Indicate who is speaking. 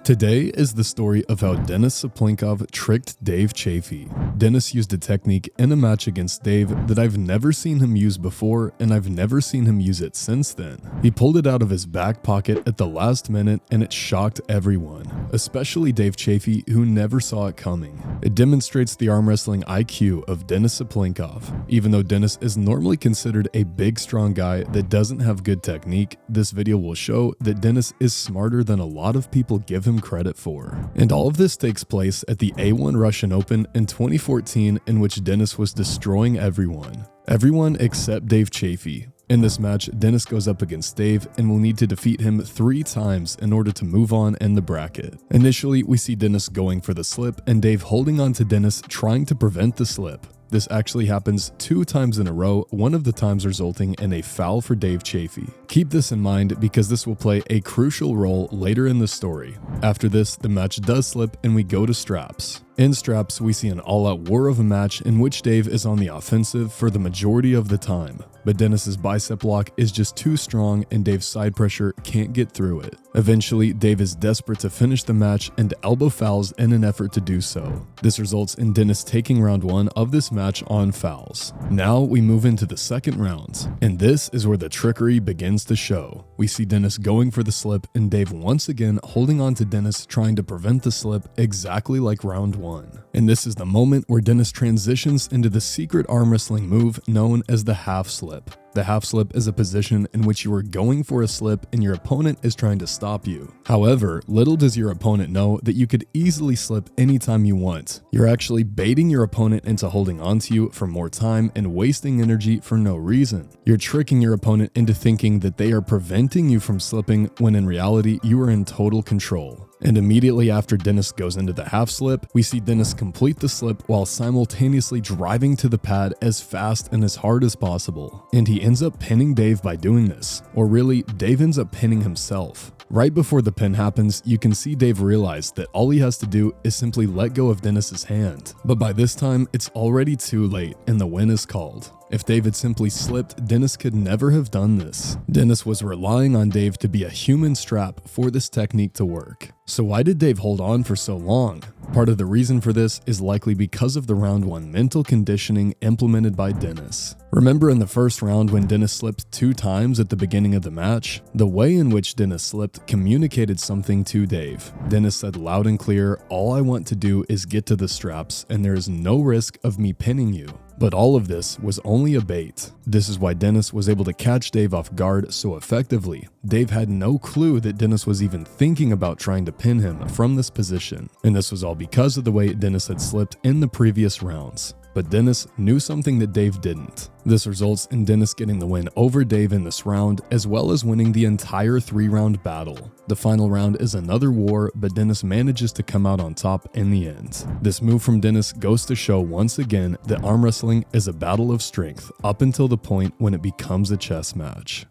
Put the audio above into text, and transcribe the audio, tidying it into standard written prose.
Speaker 1: Today is the story of how Denis Cyplenkov tricked Dave Chaffee. Denis used a technique in a match against Dave that I've never seen him use before, and I've never seen him use it since then. He pulled it out of his back pocket at the last minute, and it shocked everyone, especially Dave Chaffee, who never saw it coming. It demonstrates the arm wrestling IQ of Denis Cyplenkov. Even though Denis is normally considered a big, strong guy that doesn't have good technique, this video will show that Denis is smarter than a lot of people give him credit for. And all of this takes place at the A1 Russian Open in 2014, in which Denis was destroying everyone. Everyone except Dave Chaffee. In this match, Denis goes up against Dave and will need to defeat him 3 times in order to move on in the bracket. Initially, we see Denis going for the slip and Dave holding on to Denis, trying to prevent the slip. This actually happens 2 times in a row, one of the times resulting in a foul for Dave Chaffee. Keep this in mind because this will play a crucial role later in the story. After this, the match does slip and we go to straps. In straps, we see an all-out war of a match in which Dave is on the offensive for the majority of the time, but Denis's bicep lock is just too strong and Dave's side pressure can't get through it. Eventually, Dave is desperate to finish the match and elbow fouls in an effort to do so. This results in Denis taking round 1 of this match on fouls. Now we move into the second round, and this is where the trickery begins to show. We see Denis going for the slip and Dave once again holding on to Denis, trying to prevent the slip exactly like round 1. And this is the moment where Denis transitions into the secret arm wrestling move known as the half slip. The half slip is a position in which you are going for a slip and your opponent is trying to stop you. However, little does your opponent know that you could easily slip anytime you want. You're actually baiting your opponent into holding onto you for more time and wasting energy for no reason. You're tricking your opponent into thinking that they are preventing you from slipping when in reality you are in total control. And immediately after Denis goes into the half slip, we see Denis complete the slip while simultaneously driving to the pad as fast and as hard as possible. And he ends up pinning Dave by doing this. Or really, Dave ends up pinning himself. Right before the pin happens, you can see Dave realize that all he has to do is simply let go of Denis's hand. But by this time, it's already too late and the win is called. If Dave had simply slipped, Denis could never have done this. Denis was relying on Dave to be a human strap for this technique to work. So why did Dave hold on for so long? Part of the reason for this is likely because of the round 1 mental conditioning implemented by Denis. Remember in the first round when Denis slipped 2 times at the beginning of the match? The way in which Denis slipped communicated something to Dave. Denis said loud and clear, "All I want to do is get to the straps and there is no risk of me pinning you." But all of this was only a bait. This is why Denis was able to catch Dave off guard so effectively. Dave had no clue that Denis was even thinking about trying to pin him from this position. And this was all because of the way Denis had slipped in the previous rounds. But Denis knew something that Dave didn't. This results in Denis getting the win over Dave in this round, as well as winning the entire 3-round battle. The final round is another war, but Denis manages to come out on top in the end. This move from Denis goes to show once again that arm wrestling is a battle of strength up until the point when it becomes a chess match.